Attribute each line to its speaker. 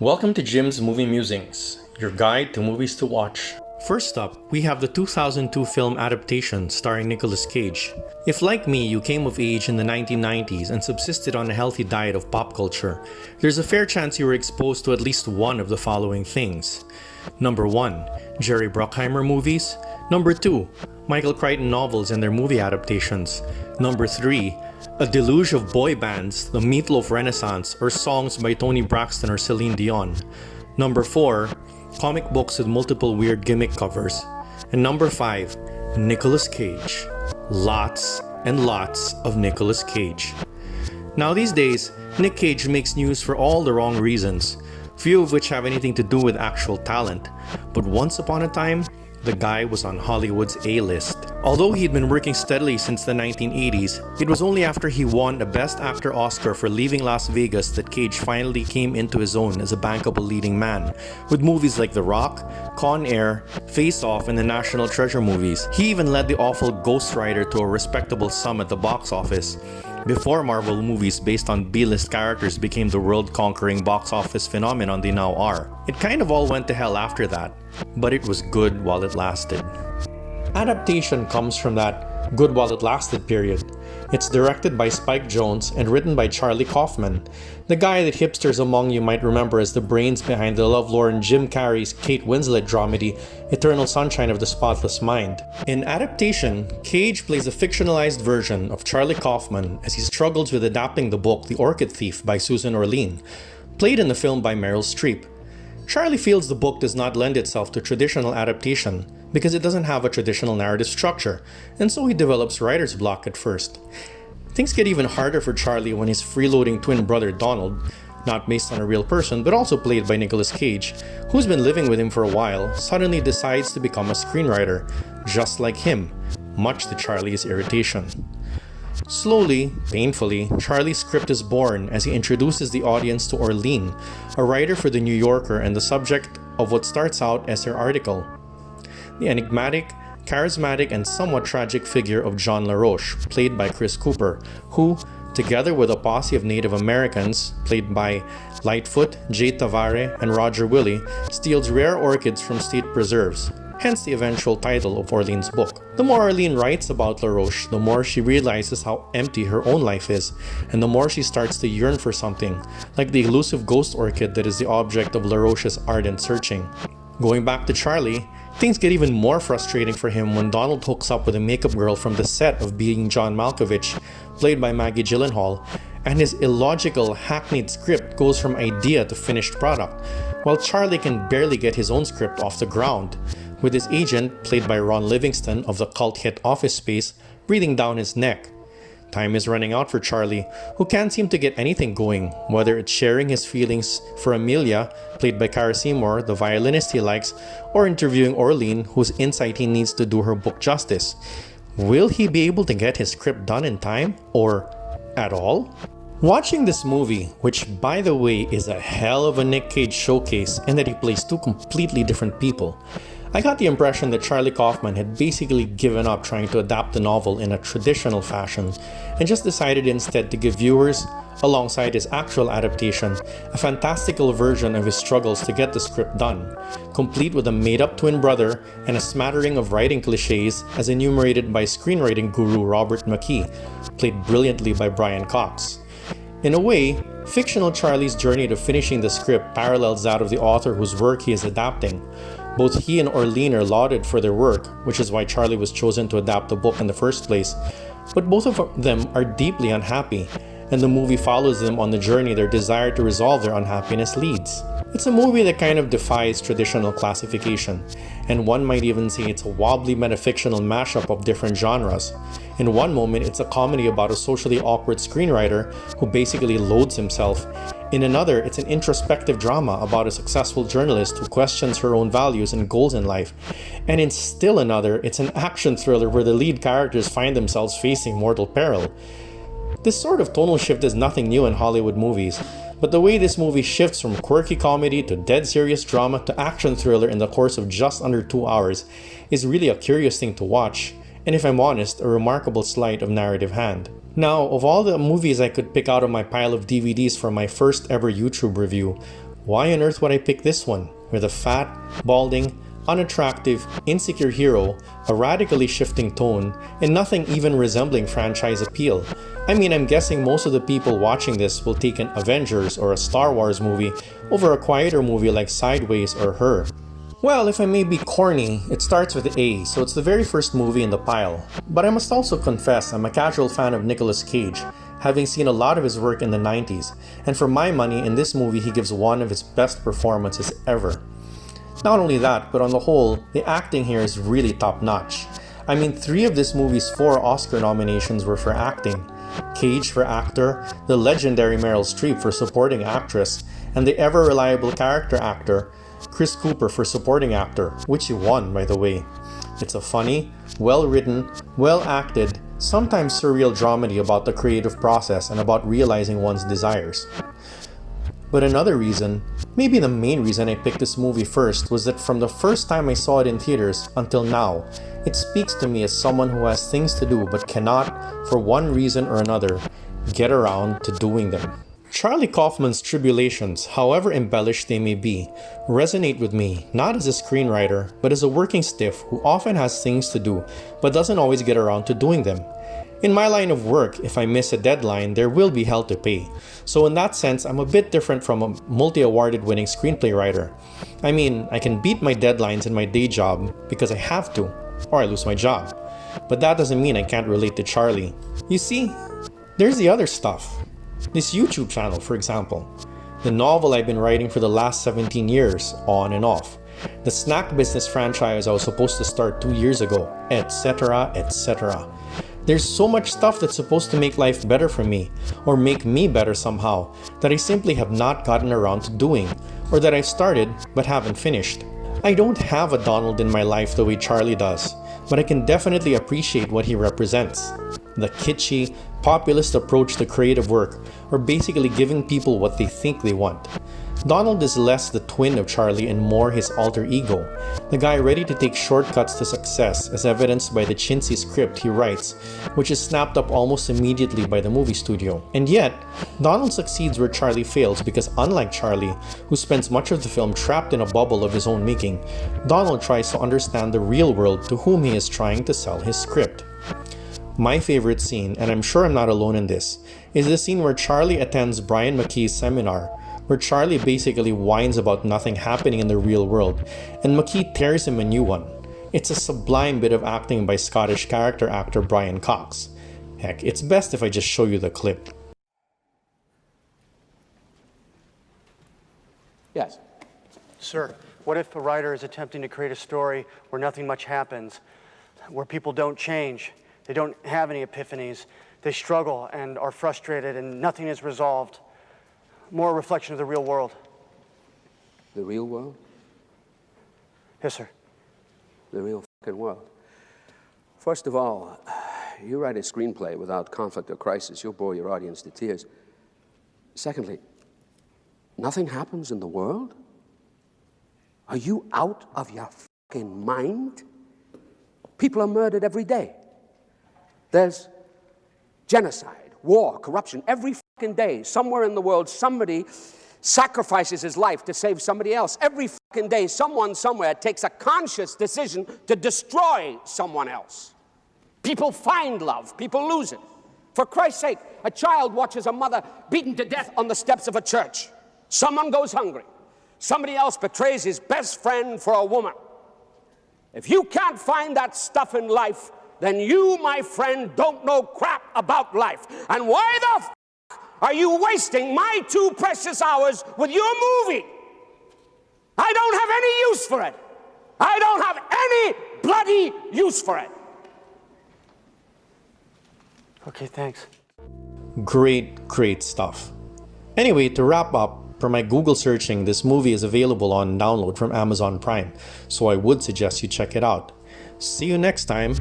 Speaker 1: Welcome to Jim's Movie Musings, your guide to movies to watch. First up, we have the 2002 film Adaptation starring Nicolas Cage. If like me, you came of age in the 1990s and subsisted on a healthy diet of pop culture, there's a fair chance you were exposed to at least one of the following things. Number 1, Jerry Bruckheimer movies. Number 2, Michael Crichton novels and their movie adaptations. Number 3, a deluge of boy bands, the Meatloaf Renaissance, or songs by Toni Braxton or Celine Dion. Number 4, comic books with multiple weird gimmick covers. And number 5, Nicolas Cage. Lots and lots of Nicolas Cage. Now these days, Nick Cage makes news for all the wrong reasons, few of which have anything to do with actual talent. But once upon a time, the guy was on Hollywood's A-list. Although he'd been working steadily since the 1980s, it was only after he won a Best Actor Oscar for Leaving Las Vegas that Cage finally came into his own as a bankable leading man, with movies like The Rock, Con Air, Face Off, and the National Treasure movies. He even led the awful Ghost Rider to a respectable sum at the box office, before Marvel movies based on B-list characters became the world-conquering box office phenomenon they now are. It kind of all went to hell after that, but it was good while it lasted. Adaptation comes from that good while it lasted period. It's directed by Spike Jonze and written by Charlie Kaufman, the guy that hipsters among you might remember as the brains behind the lovelorn Jim Carrey's Kate Winslet dramedy Eternal Sunshine of the Spotless Mind. In Adaptation, Cage plays a fictionalized version of Charlie Kaufman as he struggles with adapting the book The Orchid Thief by Susan Orlean, played in the film by Meryl Streep. Charlie feels the book does not lend itself to traditional adaptation because it doesn't have a traditional narrative structure, and so he develops writer's block at first. Things get even harder for Charlie when his freeloading twin brother Donald, not based on a real person but also played by Nicolas Cage, who's been living with him for a while, suddenly decides to become a screenwriter, just like him, much to Charlie's irritation. Slowly, painfully, Charlie's script is born as he introduces the audience to Orlean, a writer for The New Yorker and the subject of what starts out as her article. The enigmatic, charismatic, and somewhat tragic figure of John LaRoche, played by Chris Cooper, who, together with a posse of Native Americans, played by Lightfoot, Jay Tavare, and Roger Willie, steals rare orchids from state preserves, hence the eventual title of Orlean's book. The more Orlean writes about LaRoche, the more she realizes how empty her own life is, and the more she starts to yearn for something, like the elusive ghost orchid that is the object of LaRoche's ardent searching. Going back to Charlie, things get even more frustrating for him when Donald hooks up with a makeup girl from the set of Being John Malkovich, played by Maggie Gyllenhaal, and his illogical, hackneyed script goes from idea to finished product, while Charlie can barely get his own script off the ground, with his agent, played by Ron Livingston of the cult hit Office Space, breathing down his neck. Time is running out for Charlie, who can't seem to get anything going, whether it's sharing his feelings for Amelia, played by Cara Seymour, the violinist he likes, or interviewing Orlean, whose insight he needs to do her book justice. Will he be able to get his script done in time, or at all? Watching this movie, which by the way is a hell of a Nick Cage showcase in that he plays two completely different people, I got the impression that Charlie Kaufman had basically given up trying to adapt the novel in a traditional fashion and just decided instead to give viewers, alongside his actual adaptation, a fantastical version of his struggles to get the script done, complete with a made-up twin brother and a smattering of writing cliches as enumerated by screenwriting guru Robert McKee, played brilliantly by Brian Cox. In a way, fictional Charlie's journey to finishing the script parallels that of the author whose work he is adapting. Both he and Orlean are lauded for their work, which is why Charlie was chosen to adapt the book in the first place, but both of them are deeply unhappy, and the movie follows them on the journey their desire to resolve their unhappiness leads. It's a movie that kind of defies traditional classification, and one might even say it's a wobbly metafictional mashup of different genres. In one moment, it's a comedy about a socially awkward screenwriter who basically loathes himself. In another, it's an introspective drama about a successful journalist who questions her own values and goals in life. And in still another, it's an action thriller where the lead characters find themselves facing mortal peril. This sort of tonal shift is nothing new in Hollywood movies, but the way this movie shifts from quirky comedy to dead serious drama to action thriller in the course of just under 2 hours is really a curious thing to watch, and if I'm honest, a remarkable sleight of narrative hand. Now, of all the movies I could pick out of my pile of DVDs for my first ever YouTube review, Why on earth would I pick this one, with a fat, balding, unattractive, insecure hero, a radically shifting tone, and nothing even resembling franchise appeal? I mean, I'm guessing most of the people watching this will take an Avengers or a Star Wars movie over a quieter movie like Sideways or Her. Well, if I may be corny, it starts with A, so it's the very first movie in the pile. But I must also confess I'm a casual fan of Nicolas Cage, having seen a lot of his work in the 90s, and for my money, in this movie he gives one of his best performances ever. Not only that, but on the whole, the acting here is really top-notch. I mean, 3 of this movie's 4 Oscar nominations were for acting. Cage for actor, the legendary Meryl Streep for supporting actress, and the ever-reliable character actor, Chris Cooper for supporting actor, which he won, by the way. It's a funny, well-written, well-acted, sometimes surreal dramedy about the creative process and about realizing one's desires. But another reason, maybe the main reason I picked this movie first, was that from the first time I saw it in theaters until now, it speaks to me as someone who has things to do but cannot, for one reason or another, get around to doing them. Charlie Kaufman's tribulations, however embellished they may be, resonate with me not as a screenwriter, but as a working stiff who often has things to do but doesn't always get around to doing them. In my line of work, if I miss a deadline, there will be hell to pay. So in that sense, I'm a bit different from a multi-awarded winning screenplay writer. I mean, I can beat my deadlines in my day job because I have to, or I lose my job. But that doesn't mean I can't relate to Charlie. You see, there's the other stuff. This YouTube channel, for example. The novel I've been writing for the last 17 years, on and off. The snack business franchise I was supposed to start 2 years ago, etc., etc. There's so much stuff that's supposed to make life better for me, or make me better somehow, that I simply have not gotten around to doing, or that I've started but haven't finished. I don't have a Donald in my life the way Charlie does, but I can definitely appreciate what he represents. The kitschy, populist approach to creative work, or basically giving people what they think they want. Donald is less the twin of Charlie and more his alter ego, the guy ready to take shortcuts to success, as evidenced by the chintzy script he writes, which is snapped up almost immediately by the movie studio. And yet, Donald succeeds where Charlie fails because unlike Charlie, who spends much of the film trapped in a bubble of his own making, Donald tries to understand the real world to whom he is trying to sell his script. My favorite scene, and I'm sure I'm not alone in this, is the scene where Charlie attends Brian McKee's seminar, where Charlie basically whines about nothing happening in the real world, and McKee tears him a new one. It's a sublime bit of acting by Scottish character actor Brian Cox. Heck, it's best if I just show you the clip.
Speaker 2: Yes.
Speaker 3: Sir, what if a writer is attempting to create a story where nothing much happens, where people don't change, they don't have any epiphanies, they struggle and are frustrated and nothing is resolved? More a reflection of the real world.
Speaker 2: The real world?
Speaker 3: Yes, sir.
Speaker 2: The real fucking world. First of all, you write a screenplay without conflict or crisis, you'll bore your audience to tears. Secondly, nothing happens in the world? Are you out of your fucking mind? People are murdered every day. There's genocide, war, corruption. Every fucking day, somewhere in the world, somebody sacrifices his life to save somebody else. Every fucking day, someone somewhere takes a conscious decision to destroy someone else. People find love, people lose it. For Christ's sake, a child watches a mother beaten to death on the steps of a church. Someone goes hungry. Somebody else betrays his best friend for a woman. If you can't find that stuff in life, then you, my friend, don't know crap about life. And why the f*** are you wasting my 2 precious hours with your movie? I don't have any use for it. I don't have any bloody use for it.
Speaker 3: Okay, thanks.
Speaker 1: Great stuff. Anyway, to wrap up, for my Google searching, this movie is available on download from Amazon Prime, so I would suggest you check it out. See you next time.